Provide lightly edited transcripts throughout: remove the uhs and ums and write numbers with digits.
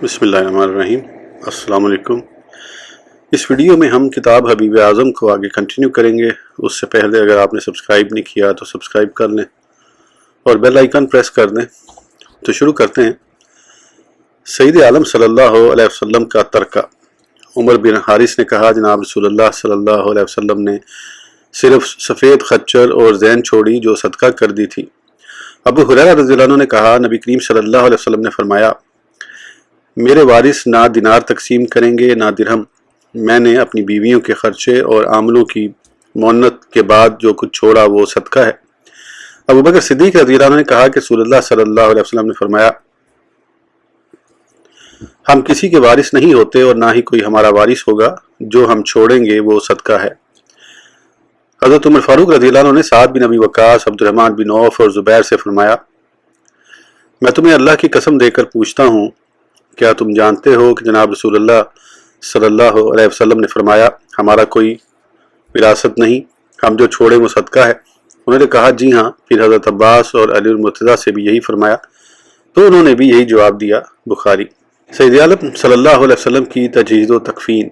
بسم اللہ الرحمن الرحیم۔ السلام علیکم۔ اس ویڈیو میں ہم کتاب حبیب اعظم کو آگے کنٹینیو کریں گے۔ اس سے پہلے اگر آپ نے سبسکرائب نہیں کیا تو سبسکرائب کر لیں اور بیل آئیکن پریس کر دیں۔ تو شروع کرتے ہیں۔ سید عالم صلی اللہ علیہ وسلم کا ترکہ۔ عمر بن حارث نے کہا، جناب رسول اللہ صلی اللہ علیہ وسلم نے صرف سفید خچر اور زین چھوڑی جو صدقہ کر دی تھی۔ ابو ہریرہ رضی اللہ عنہ نے کہا، نبی کریم صلی اللہ علیہ وسلم نے فرمایا، میرے وارث نہ دینار تقسیم کریں گے نہ درہم۔ میں نے اپنی بیویوں کے خرچے اور عاملوں کی معونت کے بعد جو کچھ چھوڑا وہ صدقہ ہے۔ ابو بکر صدیق رضی اللہ عنہ نے کہا کہ رسول اللہ صلی اللہ علیہ وسلم نے فرمایا، ہم کسی کے وارث نہیں ہوتے اور نہ ہی کوئی ہمارا وارث ہوگا، جو ہم چھوڑیں گے وہ صدقہ ہے۔ حضرت عمر فاروق رضی اللہ عنہ نے سعد بن ابی وقاص، عبد الرحمن بن عوف اور زبیر سے فرمایا، میں تمہیں اللہ کی قسم دے کر پوچھتا ہوں، کیا تم جانتے ہو کہ جناب رسول اللہ صلی اللہ علیہ وسلم نے فرمایا، ہمارا کوئی وراثت نہیں، ہم جو چھوڑیں وہ صدقہ ہے؟ انہوں نے کہا، جی ہاں۔ پھر حضرت عباس اور علی المرتضیٰ سے بھی یہی فرمایا تو انہوں نے بھی یہی جواب دیا۔ بخاری۔ سید عالم صلی اللہ علیہ وسلم کی تجہیز و تکفین۔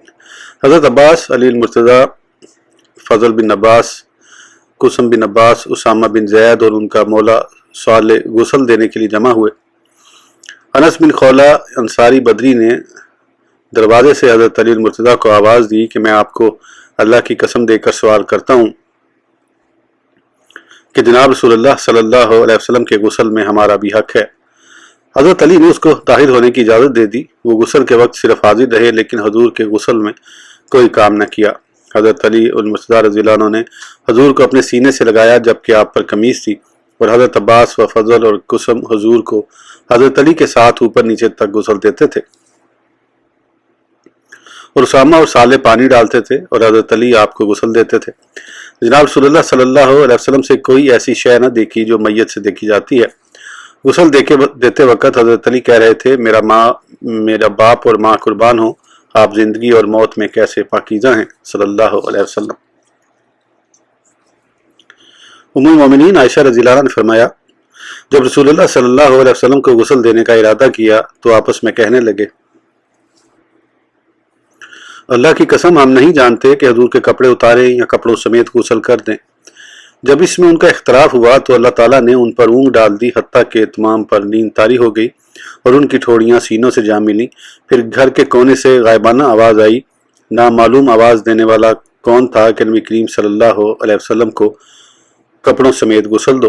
حضرت عباس، علی المرتضیٰ، فضل بن عباس، قسم بن عباس، اسامہ بن زید اور ان کا مولا صالح غسل دینے کے لیے جمع ہوئے۔ انس بن خولہ انصاری بدری نے دروازے سے حضرت علی المرتضیٰ کو آواز دی کہ میں آپ کو اللہ کی قسم دے کر سوال کرتا ہوں کہ جناب رسول اللہ صلی اللہ علیہ وسلم کے غسل میں ہمارا بھی حق ہے۔ حضرت علی نے اس کو طاہر ہونے کی اجازت دے دی۔ وہ غسل کے وقت صرف حاضر رہے لیکن حضور کے غسل میں کوئی کام نہ کیا۔ حضرت علی المرتضیٰ رضی اللہ عنہ نے حضور کو اپنے سینے سے لگایا جبکہ آپ پر قمیص تھی، اور حضرت عباس و فضل اور قسم حضور کو حضرت علی کے ساتھ اوپر نیچے تک غسل دیتے تھے، اور اسامہ اور صالح پانی ڈالتے تھے اور حضرت علی آپ کو غسل دیتے تھے۔ جناب رسول اللہ صلی اللہ علیہ وسلم سے کوئی ایسی شے نہ دیکھی جو میت سے دیکھی جاتی ہے۔ غسل دیتے وقت حضرت علی کہہ رہے تھے، میرا باپ اور ماں قربان ہو، آپ زندگی اور موت میں کیسے پاکیزہ ہیں صلی اللہ علیہ وسلم۔ ام المومنین عائشہ رضی اللہ عنہا نے فرمایا، جب رسول اللہ صلی اللہ علیہ وسلم کو غسل دینے کا ارادہ کیا تو آپس میں کہنے لگے، اللہ کی قسم ہم نہیں جانتے کہ حضور کے کپڑے اتاریں یا کپڑوں سمیت غسل کر دیں۔ جب اس میں ان کا اختلاف ہوا تو اللہ تعالیٰ نے ان پر اونگ ڈال دی، حتیٰ کہ تمام پر نیند طاری ہو گئی اور ان کی ٹھوڑیاں سینوں سے جا ملیں۔ پھر گھر کے کونے سے غائبانہ آواز آئی، نامعلوم آواز دینے والا کون تھا کہ نبی کریم صلی اللہ علیہ وسلم کو کپڑوں سمیت غسل دو۔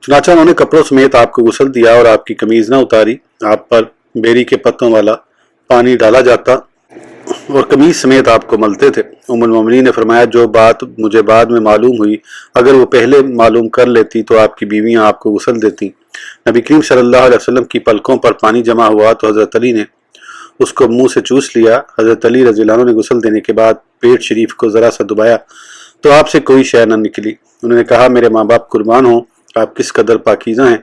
چنانچہ انہوں نے کپڑوں سمیت آپ کو غسل دیا اور آپ کی قمیض نہ اتاری۔ آپ پر بیری کے پتوں والا پانی ڈالا جاتا اور قمیض سمیت آپ کو ملتے تھے۔ ام المومنین نے فرمایا، جو بات مجھے بعد میں معلوم ہوئی، اگر وہ پہلے معلوم کر لیتی تو آپ کی بیویاں آپ کو غسل دیتی۔ نبی کریم صلی اللہ علیہ وسلم کی پلکوں پر پانی جمع ہوا تو حضرت علی نے اس کو منہ سے چوس لیا۔ حضرت علی رضی اللہ عنہ نے غسل دینے کے بعد پیٹ شریف کو ذرا سا دبایا تو آپ سے کوئی شے نہ نکلی۔ انہوں نے کہا، میرے ماں باپ قربان ہوں، آپ کس قدر پاکیزہ ہیں۔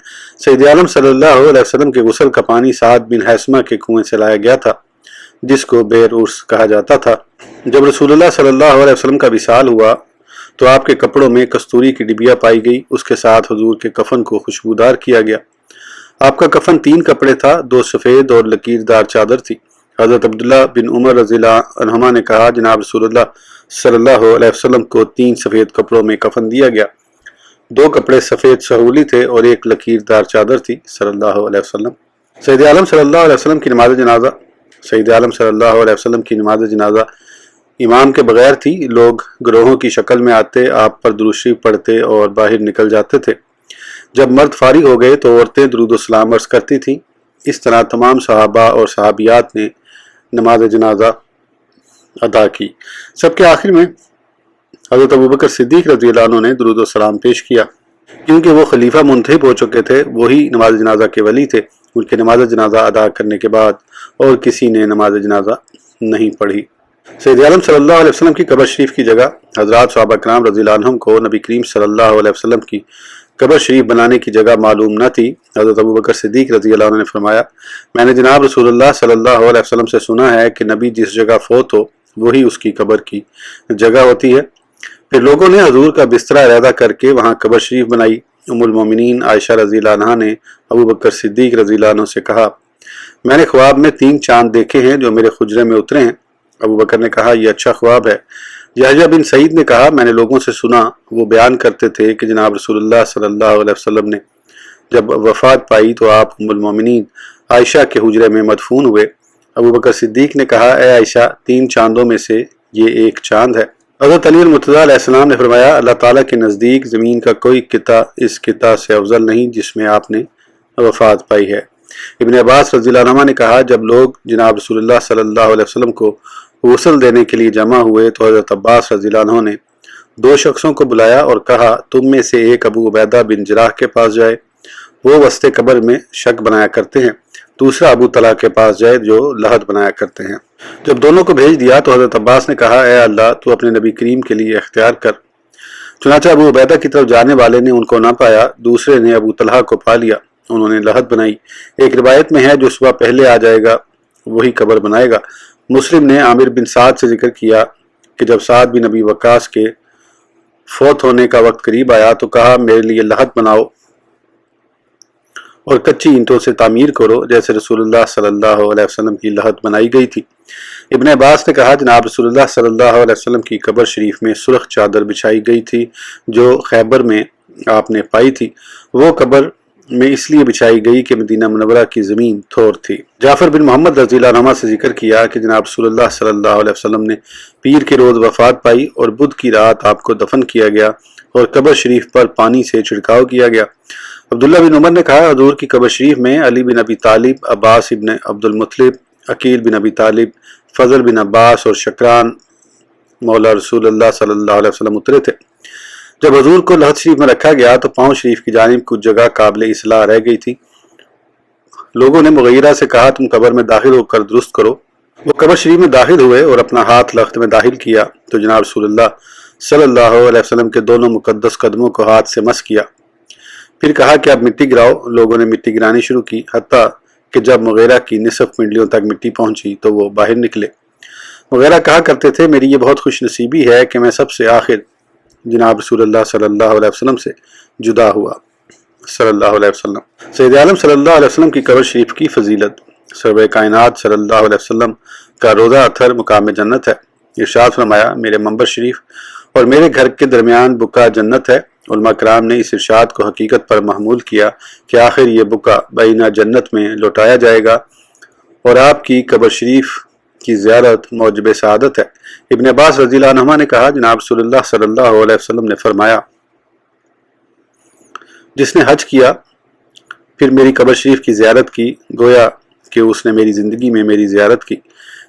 سید عالم صلی اللہ علیہ وسلم کے غسل کا پانی سعد بن حیثمہ کے کنویں سے لایا گیا تھا جس کو بئر عرس کہا جاتا تھا۔ جب رسول اللہ صلی اللہ علیہ وسلم کا وصال ہوا تو آپ کے کپڑوں میں کستوری کی ڈبیا پائی گئی، اس کے ساتھ حضور کے کفن کو خوشبودار کیا گیا۔ آپ کا کفن 3 کپڑے تھا، 2 سفید اور لکیردار چادر تھی۔ حضرت عبداللہ بن عمر رضی اللہ عنہما نے کہا، جناب رسول اللہ صلی اللہ علیہ وسلم کو 3 سفید کپڑوں میں کفن دیا گیا، 2 کپڑے سفید سہولی تھے اور 1 لکیردار چادر تھی صلی اللہ علیہ وسلم۔ سید عالم صلی اللہ علیہ وسلم کی نماز جنازہ۔ سید عالم صلی اللہ علیہ وسلم کی نماز جنازہ امام کے بغیر تھی۔ لوگ گروہوں کی شکل میں آتے، آپ پر درود شریف پڑھتے اور باہر نکل جاتے تھے۔ جب مرد فارغ ہو گئے تو عورتیں درود و سلام عرض کرتی تھیں۔ اس طرح تمام صحابہ اور صحابیات نے نماز جنازہ ادا کی۔ سب کے آخر میں حضرت ابو بکر صدیق رضی اللہ عنہ نے درود و سلام پیش کیا، کیونکہ وہ خلیفہ منتخب ہو چکے تھے، وہی نماز جنازہ کے ولی تھے۔ ان کے نماز جنازہ ادا کرنے کے بعد اور کسی نے نماز جنازہ نہیں پڑھی۔ سید عالم صلی اللہ علیہ وسلم کی قبر شریف کی جگہ۔ حضرات صحابہ کرام رضی اللہ عنہم کو نبی کریم صلی اللہ علیہ وسلم کی قبر شریف بنانے کی جگہ معلوم نہ تھی۔ حضرت ابو بکر صدیق رضی اللہ عنہ نے فرمایا، میں نے جناب رسول اللہ صلی اللہ علیہ وسلم سے سنا ہے کہ نبی جس جگہ فوت ہو وہی اس کی قبر کی جگہ ہوتی ہے۔ پھر لوگوں نے حضور کا بستر علیحدہ کر کے وہاں قبر شریف بنائی۔ ام المومنین عائشہ رضی اللہ عنہا نے ابو بکر صدیق رضی اللہ عنہ سے کہا، میں نے خواب میں 3 چاند دیکھے ہیں جو میرے حجرے میں اترے ہیں۔ ابو بکر نے کہا یہ اچھا خواب ہے۔ یحییٰ بن سعید نے کہا میں نے لوگوں سے سنا وہ بیان کرتے تھے کہ جناب رسول اللہ صلی اللہ علیہ وسلم نے جب وفات پائی تو آپ ام المومنین عائشہ کے حجرے میں مدفون ہوئے۔ ابو بکر صدیق نے کہا اے عائشہ 3 چاندوں میں سے یہ ایک چاند ہے۔ حضرت علی المرتضیٰ علیہ السلام نے فرمایا اللہ تعالیٰ کے نزدیک زمین کا کوئی قطع اس قطع سے افضل نہیں جس میں آپ نے وفات پائی ہے۔ ابن عباس رضی اللہ عنہ نے کہا جب لوگ جناب رسول اللہ صلی اللہ علیہ وسلم کو غسل دینے کے لیے جمع ہوئے تو حضرت عباس رضی اللہ عنہ نے 2 شخصوں کو بلایا اور کہا تم میں سے ایک ابو عبیدہ بن جراح کے پاس جائے، وہ وسط قبر میں شک بنایا کرتے ہیں، دوسرا ابو طلحہ کے پاس جائے جو لحد بنایا کرتے ہیں۔ جب دونوں کو بھیج دیا تو حضرت عباس نے کہا اے اللہ تو اپنے نبی کریم کے لیے اختیار کر۔ چنانچہ ابو عبیدہ کی طرف جانے والے نے ان کو نہ پایا، دوسرے نے ابو طلحہ کو پا لیا، انہوں نے لحد بنائی۔ ایک روایت میں ہے جو صبح پہلے آ جائے گا وہی قبر بنائے گا۔ مسلم نے عامر بن سعد سے ذکر کیا کہ جب سعد بن ابی وقاص کے فوت ہونے کا وقت قریب آیا تو کہا میرے لیے لحد بناؤ اور کچی اینٹوں سے تعمیر کرو جیسے رسول اللہ صلی اللہ علیہ وسلم کی لحد بنائی گئی تھی۔ ابن عباس نے کہا جناب رسول اللہ صلی اللہ علیہ وسلم کی قبر شریف میں سرخ چادر بچھائی گئی تھی جو خیبر میں آپ نے پائی تھی، وہ قبر میں اس لیے بچھائی گئی کہ مدینہ منورہ کی زمین تھور تھی۔ جعفر بن محمد رضی اللہ عنہ سے ذکر کیا کہ جناب رسول اللہ صلی اللہ علیہ وسلم نے پیر کے روز وفات پائی اور بدھ کی رات آپ کو دفن کیا گیا اور قبر شریف پر پانی سے چھڑکاؤ کیا گیا۔ عبداللہ بن عمر نے کہا حضور کی قبر شریف میں علی بن ابی طالب، عباس ابن عبد المطلب، عقیل بن ابی طالب، فضل بن عباس اور شکران مولا رسول اللہ صلی اللہ علیہ وسلم اترے تھے۔ جب حضور کو لحد شریف میں رکھا گیا تو پاؤں شریف کی جانب کچھ جگہ قابل اصلاح رہ گئی تھی۔ لوگوں نے مغیرہ سے کہا تم قبر میں داخل ہو کر درست کرو۔ وہ قبر شریف میں داخل ہوئے اور اپنا ہاتھ لخت میں داخل کیا تو جناب رسول اللہ صلی اللہ علیہ وسلم کے دونوں مقدس قدموں کو ہاتھ سے مس کیا، پھر کہا کہ اب مٹی گراؤ۔ لوگوں نے مٹی گرانی شروع کی حتیٰ کہ جب مغیرہ کی نصف پنڈلیوں تک مٹی پہنچی تو وہ باہر نکلے۔ مغیرہ کہا کرتے تھے میری یہ بہت خوش نصیبی ہے کہ میں سب سے آخر جناب رسول اللہ صلی اللہ علیہ وسلم سے جدا ہوا صلی اللہ علیہ وسلم۔ سید عالم صلی اللہ علیہ وسلم کی قبر شریف کی فضیلت۔ سرور کائنات صلی اللہ علیہ وسلم کا روضہ اطہر مقام جنت ہے۔ ارشاد فرمایا میرے منبر شریف اور میرے گھر کے درمیان بقع جنت ہے۔ علماء کرام نے اس ارشاد کو حقیقت پر محمول کیا کہ آخر یہ بقع بینہ جنت میں لوٹایا جائے گا اور آپ کی قبر شریف کی زیارت موجب سعادت ہے۔ ابن عباس رضی اللہ عنہ نے کہا جناب رسول اللہ صلی اللہ علیہ وسلم نے فرمایا جس نے حج کیا پھر میری قبر شریف کی زیارت کی گویا کہ اس نے میری زندگی میں میری زیارت کی۔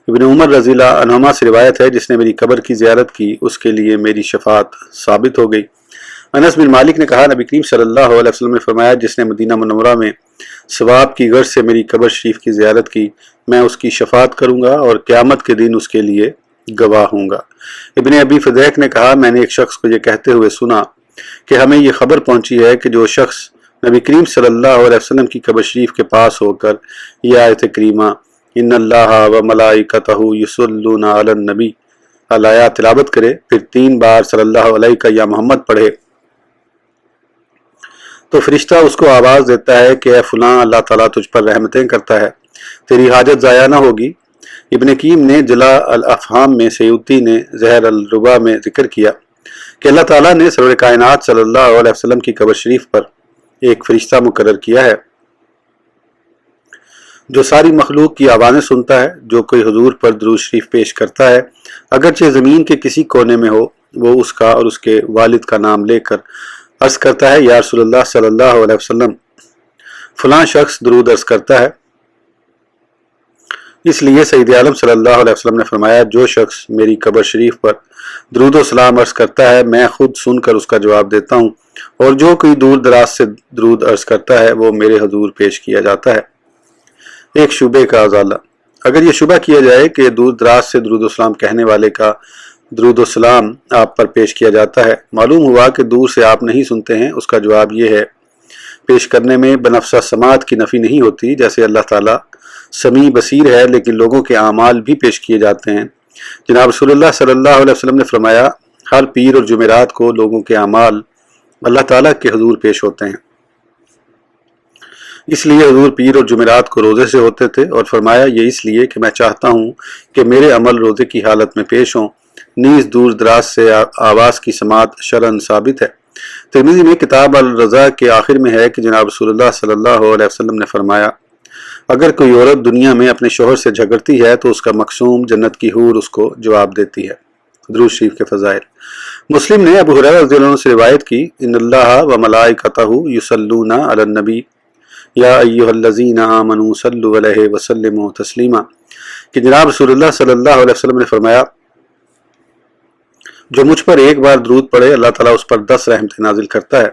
ابن عمر رضی اللہ عنہما سے روایت ہے جس نے میری قبر کی زیارت کی اس کے لیے میری شفاعت ثابت ہو گئی۔ انس بن مالک نے کہا نبی کریم صلی اللہ علیہ وسلم نے فرمایا جس نے مدینہ منورہ میں ثواب کی غرض سے میری قبر شریف کی زیارت کی میں اس کی شفاعت کروں گا اور قیامت کے دن اس کے لیے گواہ ہوں گا۔ ابن ابی فدیک نے کہا میں نے ایک شخص کو یہ کہتے ہوئے سنا کہ ہمیں یہ خبر پہنچی ہے کہ جو شخص نبی کریم صلی اللہ علیہ وسلم کی قبر شریف کے پاس ہو کر یہ آیت کریمہ ان اللہ و ملائکتہ یصلون علی النبی آیات تلاوت کرے پھر 3 بار صلی اللہ علیہ کا یا محمد پڑھے تو فرشتہ اس کو آواز دیتا ہے کہ اے فلاں اللہ تعالیٰ تجھ پر رحمتیں کرتا ہے، تیری حاجت ضائع نہ ہوگی۔ ابن قیم نے جلا الافہام میں سیوطی نے زہر الربا میں ذکر کیا کہ اللہ تعالیٰ نے سرور کائنات صلی اللہ علیہ وسلم کی قبر شریف پر ایک فرشتہ مقرر کیا ہے جو ساری مخلوق کی آوازیں سنتا ہے۔ جو کوئی حضور پر درود شریف پیش کرتا ہے اگرچہ زمین کے کسی کونے میں ہو وہ اس کا اور اس کے والد کا نام لے کر عرض کرتا ہے یا رسول اللہ صلی اللہ علیہ وسلم فلاں شخص درود عرض کرتا ہے۔ اس لیے سید عالم صلی اللہ علیہ وسلم نے فرمایا جو شخص میری قبر شریف پر درود و سلام عرض کرتا ہے میں خود سن کر اس کا جواب دیتا ہوں اور جو کوئی دور دراز سے درود عرض کرتا ہے وہ میرے حضور پیش کیا جاتا ہے۔ ایک شبے کا ازالہ۔ اگر یہ شبہ کیا جائے کہ دور دراز سے درود و سلام کہنے والے کا درود و سلام آپ پر پیش کیا جاتا ہے، معلوم ہوا کہ دور سے آپ نہیں سنتے ہیں، اس کا جواب یہ ہے پیش کرنے میں بنفسہ سماعت کی نفی نہیں ہوتی، جیسے اللہ تعالیٰ سمیع بصیر ہے لیکن لوگوں کے اعمال بھی پیش کیے جاتے ہیں۔ جناب رسول اللہ صلی اللہ علیہ وسلم نے فرمایا ہر پیر اور جمعرات کو لوگوں کے اعمال اللہ تعالیٰ کے حضور پیش ہوتے ہیں۔ اس لیے حضور پیر اور جمعرات کو روزے سے ہوتے تھے، اور فرمایا یہ اس لیے کہ میں چاہتا ہوں کہ میرے عمل روزے کی حالت میں پیش ہوں، نیز دور دراز سے آواز کی سماعت شرعاً ثابت ہے۔ ترمذی میں کتاب الرضا کے آخر میں ہے کہ جناب رسول اللہ صلی اللہ علیہ وسلم نے فرمایا، اگر کوئی عورت دنیا میں اپنے شوہر سے جھگڑتی ہے تو اس کا مقصوم جنت کی حور اس کو جواب دیتی ہے۔ درود شریف کے فضائل۔ مسلم نے ابو ہریرہ رضی اللہ عنہ سے روایت کی، ان اللہ و ملائکتہ یصلون علی النبی یا ایھا الذین آمنوا صلوا علیہ وسلموا تسلیما، کہ جناب رسول اللہ صلی اللہ علیہ وسلم نے فرمایا، جو مجھ پر ایک بار درود پڑھے اللہ تعالیٰ اس پر 10 رحمتیں نازل کرتا ہے۔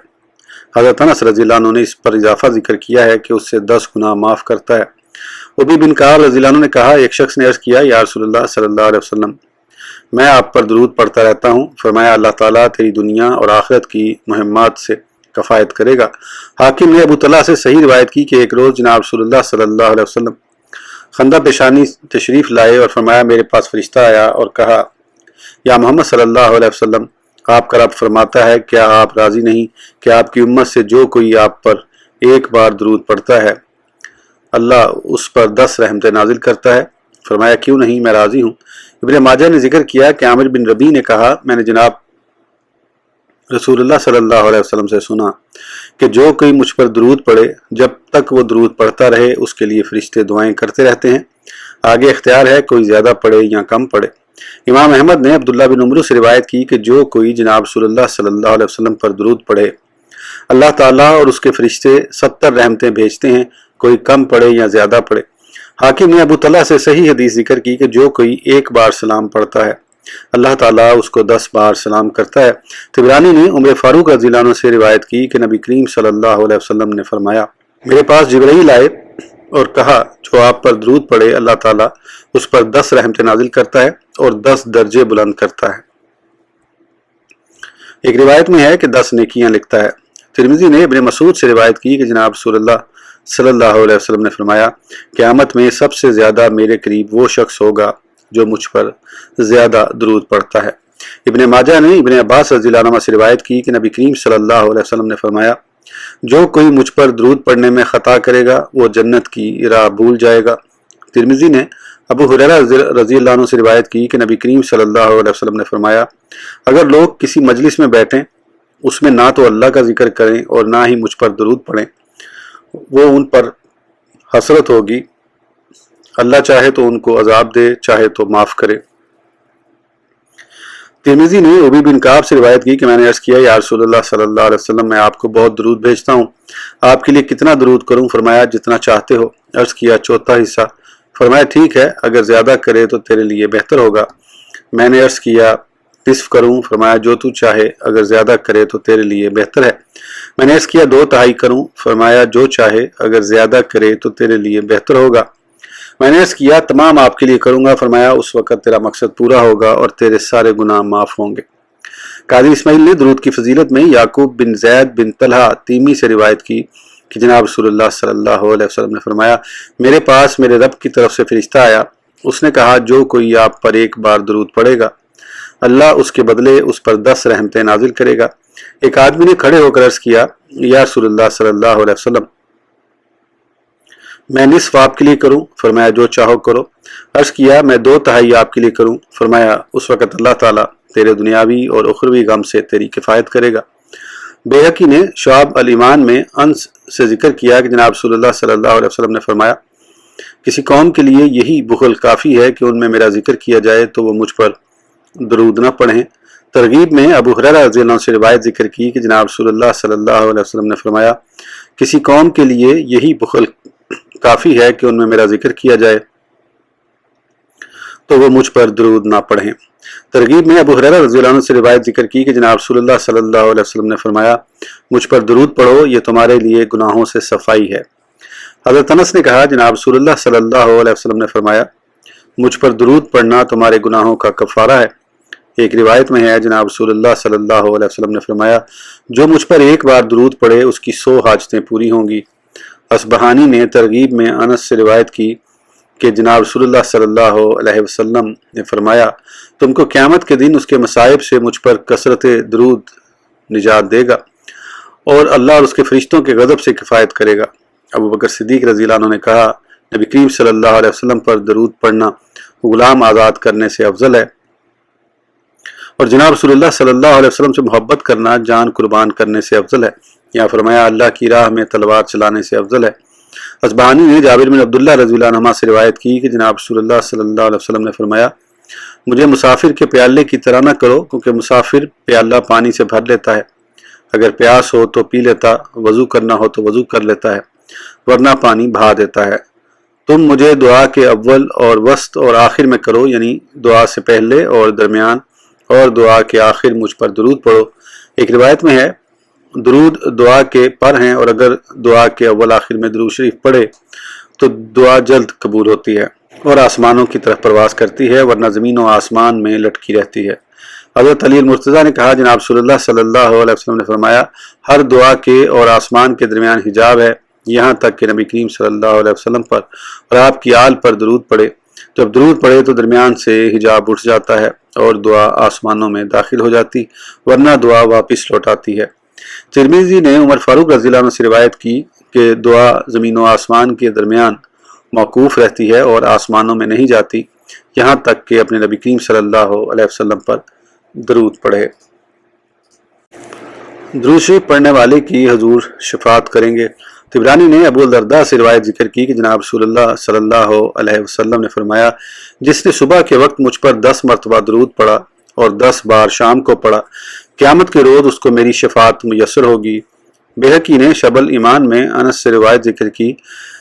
حضرت انس رضی اللہ عنہ نے اس پر اضافہ ذکر کیا ہے کہ اس سے 10 گناہ معاف کرتا ہے۔ ابی بن کعب رضی اللہ عنہ نے کہا، ایک شخص نے عرض کیا، یا رسول اللہ صلی اللہ علیہ وسلم، میں آپ پر درود پڑھتا رہتا ہوں۔ فرمایا، اللہ تعالیٰ تیری دنیا اور آخرت کی مہمات سے کفایت کرے گا۔ حاکم نے ابو طلحہ سے صحیح روایت کی کہ ایک روز جناب رسول اللہ صلی اللہ علیہ وسلم خندہ پیشانی تشریف لائے اور فرمایا، میرے پاس فرشتہ آیا اور کہا، یا محمد صلی اللہ علیہ وسلم، آپ کا رب فرماتا ہے، کیا آپ راضی نہیں کہ آپ کی امت سے جو کوئی آپ پر ایک بار درود پڑھتا ہے اللہ اس پر 10 رحمتیں نازل کرتا ہے؟ فرمایا، کیوں نہیں، میں راضی ہوں۔ ابن ماجہ نے ذکر کیا کہ عامر بن ربیع نے کہا، میں نے جناب رسول اللہ صلی اللہ علیہ وسلم سے سنا کہ جو کوئی مجھ پر درود پڑھے جب تک وہ درود پڑھتا رہے اس کے لیے فرشتے دعائیں کرتے رہتے ہیں، آگے اختیار ہے کوئی زیادہ پڑھے یا کم پڑھے۔ امام احمد نے عبداللہ بن عمرو سے روایت کی کہ جو کوئی جناب رسول اللہ صلی اللہ علیہ وسلم پر درود پڑھے اللہ تعالیٰ اور اس کے فرشتے 70 رحمتیں بھیجتے ہیں، کوئی کم پڑھے یا زیادہ پڑھے۔ حاکم نے ابو طلحہ سے صحیح حدیث ذکر کی کہ جو کوئی ایک بار سلام پڑھتا ہے اللہ تعالیٰ اس کو 10 بار سلام کرتا ہے۔ طبرانی نے عمر فاروق رضی اللہ عنہ سے روایت کی کہ نبی کریم صلی اللہ علیہ وسلم نے فرمایا، میرے پاس جبرائیل آئے اور کہا، جو آپ پر درود پڑھے اللہ تعالیٰ اس پر 10 رحمتیں نازل کرتا ہے اور 10 درجے بلند کرتا ہے۔ ایک روایت میں ہے کہ 10 نیکیاں لکھتا ہے۔ ترمذی نے ابن مسعود سے روایت کی کہ جناب رسول اللہ صلی اللہ علیہ وسلم نے فرمایا، قیامت میں سب سے زیادہ میرے قریب وہ شخص ہوگا جو مجھ پر زیادہ درود پڑھتا ہے۔ ابن ماجہ نے ابن عباس رضی اللہ عنہ سے روایت کی کہ نبی کریم صلی اللہ علیہ وسلم نے فرمایا، جو کوئی مجھ پر درود پڑھنے میں خطا کرے گا وہ جنت کی راہ بھول جائے گا۔ ترمذی نے ابو ہریرہ رضی اللہ عنہ سے روایت کی کہ نبی کریم صلی اللہ علیہ وسلم نے فرمایا، اگر لوگ کسی مجلس میں بیٹھیں اس میں نہ تو اللہ کا ذکر کریں اور نہ ہی مجھ پر درود پڑھیں، وہ ان پر حسرت ہوگی، اللہ چاہے تو ان کو عذاب دے، چاہے تو معاف کرے۔ ترمذی نے ابی بن کعب سے روایت کی کہ میں نے عرض کیا، یا رسول اللہ صلی اللہ علیہ وسلم، میں آپ کو بہت درود بھیجتا ہوں، آپ کے لیے کتنا درود کروں؟ فرمایا، جتنا چاہتے ہو۔ عرض کیا، چوتھا حصہ۔ فرمایا، ٹھیک ہے، اگر زیادہ کرے تو تیرے لیے بہتر ہوگا۔ میں نے عرض کیا، نصف کروں؟ فرمایا، جو تو چاہے، اگر زیادہ کرے تو تیرے لیے بہتر ہے۔ میں نے عرض کیا، 2/3 کروں؟ فرمایا، جو چاہے، اگر زیادہ کرے تو تیرے لیے بہتر ہوگا۔ میں نے عرض کیا، تمام آپ کے لیے کروں گا؟ فرمایا، اس وقت تیرا مقصد پورا ہوگا اور تیرے سارے گناہ معاف ہوں گے۔ قاضی اسماعیل نے درود کی فضیلت میں یعقوب بن زید بن طلحہ تیمی سے روایت کی کہ جناب رسول اللہ صلی اللہ علیہ وسلم نے فرمایا، میرے پاس میرے رب کی طرف سے فرشتہ آیا، اس نے کہا، جو کوئی آپ پر ایک بار درود پڑھے گا اللہ اس کے بدلے اس پر 10 رحمتیں نازل کرے گا۔ ایک آدمی نے کھڑے ہو کر عرض کیا، یا رسول اللہ صلی اللہ علیہ وسلم، میں نصف آپ کے لیے کروں؟ فرمایا، جو چاہو کرو۔ عرض کیا، میں 2/3 آپ کے لیے کروں؟ فرمایا، اس وقت اللہ تعالیٰ تیرے دنیاوی اور اخروی غم سے تیری کفایت کرے گا۔ بیہقی نے شعب الایمان میں انس سے ذکر کیا کہ جناب رسول اللہ صلی اللہ علیہ وسلم نے فرمایا، کسی قوم کے لیے یہی بخل کافی ہے کہ ان میں میرا ذکر کیا جائے تو وہ مجھ پر درود نہ پڑھیں۔ ترغیب میں ابو ہریرہ رضی اللہ عنہ سے روایت ذکر کی کہ جناب رسول اللہ صلی اللہ علیہ وسلم نے فرمایا، کسی قوم کے لیے یہی بخل کافی ہے کہ ان میں میرا ذکر کیا جائے تو وہ مجھ پر درود نہ پڑھیں۔ ترغیب میں ابو ہریرہ رضی اللہ عنہ سے روایت ذکر کی کہ جناب رسول اللہ صلی اللہ علیہ وسلم نے فرمایا، مجھ پر درود پڑھو، یہ تمہارے لیے گناہوں سے صفائی ہے۔ حضرت انس نے کہا، جناب رسول اللہ صلی اللہ علیہ وسلم نے فرمایا، مجھ پر درود پڑھنا تمہارے گناہوں کا کفارہ ہے۔ ایک روایت میں ہے، جناب رسول اللہ صلی اللہ علیہ وسلم نے فرمایا، جو مجھ پر ایک بار درود پڑھے اس کی 100 حاجتیں پوری ہوں گی۔ اصبہانی نے ترغیب میں انس سے روایت کی کہ جناب رسول اللہ صلی اللہ علیہ وسلم نے فرمایا، تم کو قیامت کے دن اس کے مصائب سے مجھ پر کثرت درود نجات دے گا اور اللہ اور اس کے فرشتوں کے غضب سے کفایت کرے گا۔ ابو بکر صدیق رضی اللہ عنہ نے کہا نبی کریم صلی اللہ علیہ وسلم پر درود پڑھنا غلام آزاد کرنے سے افضل ہے، اور جناب رسول اللہ صلی اللہ علیہ وسلم سے محبت کرنا جان قربان کرنے سے افضل ہے۔ یہاں فرمایا اللہ کی راہ میں تلوار چلانے سے افضل ہے۔ اصبہانی نے جابر بن عبداللہ رضی اللہ عنہما سے روایت کی کہ جناب رسول اللہ صلی اللہ علیہ وسلم نے فرمایا مجھے مسافر کے پیالے کی طرح نہ کرو، کیونکہ مسافر پیالہ پانی سے بھر لیتا ہے، اگر پیاس ہو تو پی لیتا، وضو کرنا ہو تو وضو کر لیتا ہے، ورنہ پانی بہا دیتا ہے۔ تم مجھے دعا کے اول اور وسط اور آخر میں کرو، یعنی دعا سے پہلے اور درمیان اور دعا کے آخر مجھ پر درود پڑھو۔ ایک روایت میں ہے درود دعا کے پر ہیں، اور اگر دعا کے اول آخر میں درود شریف پڑھے تو دعا جلد قبول ہوتی ہے اور آسمانوں کی طرف پرواز کرتی ہے، ورنہ زمین و آسمان میں لٹکی رہتی ہے۔ حضرت علی المرتضیٰ نے کہا جناب رسول اللہ صلی اللہ علیہ وسلم نے فرمایا ہر دعا کے اور آسمان کے درمیان حجاب ہے، یہاں تک کہ نبی کریم صلی اللہ علیہ وسلم پر اور آپ کی آل پر درود پڑھے۔ جب درود پڑھے تو درمیان سے حجاب اٹھ جاتا ہے اور دعا آسمانوں میں داخل ہو جاتی، ورنہ دعا واپس لوٹ آتی ہے۔ ترمذی نے عمر فاروق رضی اللہ عنہ سے روایت کی کہ دعا زمین و آسمان کے درمیان موقوف رہتی ہے اور آسمانوں میں نہیں جاتی، یہاں تک کہ اپنے نبی کریم صلی اللہ علیہ وسلم پر درود پڑھے۔ درود شریف پڑھنے والے کی حضور شفاعت کریں گے۔ طبرانی نے ابو الدرداء سے روایت ذکر کی کہ جناب رسول اللہ صلی اللہ علیہ وسلم نے فرمایا جس نے صبح کے وقت مجھ پر 10 مرتبہ درود پڑھا اور 10 بار شام کو پڑھا، قیامت کے روز اس کو میری شفاعت میسر ہوگی۔ بیہقی نے شعب الایمان میں انس سے روایت ذکر کی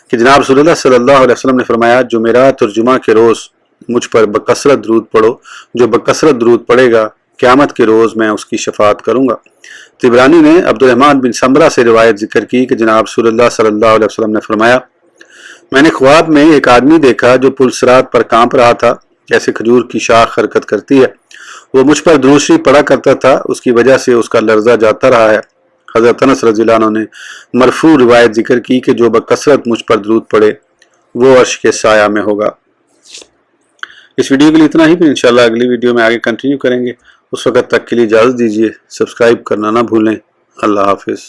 کہ جناب رسول اللہ صلی اللہ علیہ وسلم نے فرمایا جمعرات اور جمعہ کے روز مجھ پر بکثرت درود پڑھو، جو بکثرت درود پڑھے گا قیامت کے روز میں اس کی شفاعت کروں گا۔ طبرانی نے عبد الرحمن بن سمرہ سے روایت ذکر کی کہ جناب رسول اللہ صلی اللہ علیہ وسلم نے فرمایا میں نے خواب میں ایک آدمی دیکھا جو پل صراط پر کانپ رہا تھا جیسے کھجور کی شاخ حرکت کرتی ہے، وہ مجھ پر درود شریف پڑھا کرتا تھا، اس کی وجہ سے اس کا لرزہ جاتا رہا ہے۔ حضرت انس رضی اللہ عنہ نے مرفوع روایت ذکر کی کہ جو بکثرت مجھ پر درود پڑھے وہ عرش کے سایہ میں ہوگا۔ اس ویڈیو کے لیے اتنا ہی، پھر انشاءاللہ اگلی ویڈیو میں آگے کنٹینیو کریں گے۔ اس وقت تک کے لیے اجازت دیجیے، سبسکرائب کرنا نہ بھولیں۔ اللہ حافظ۔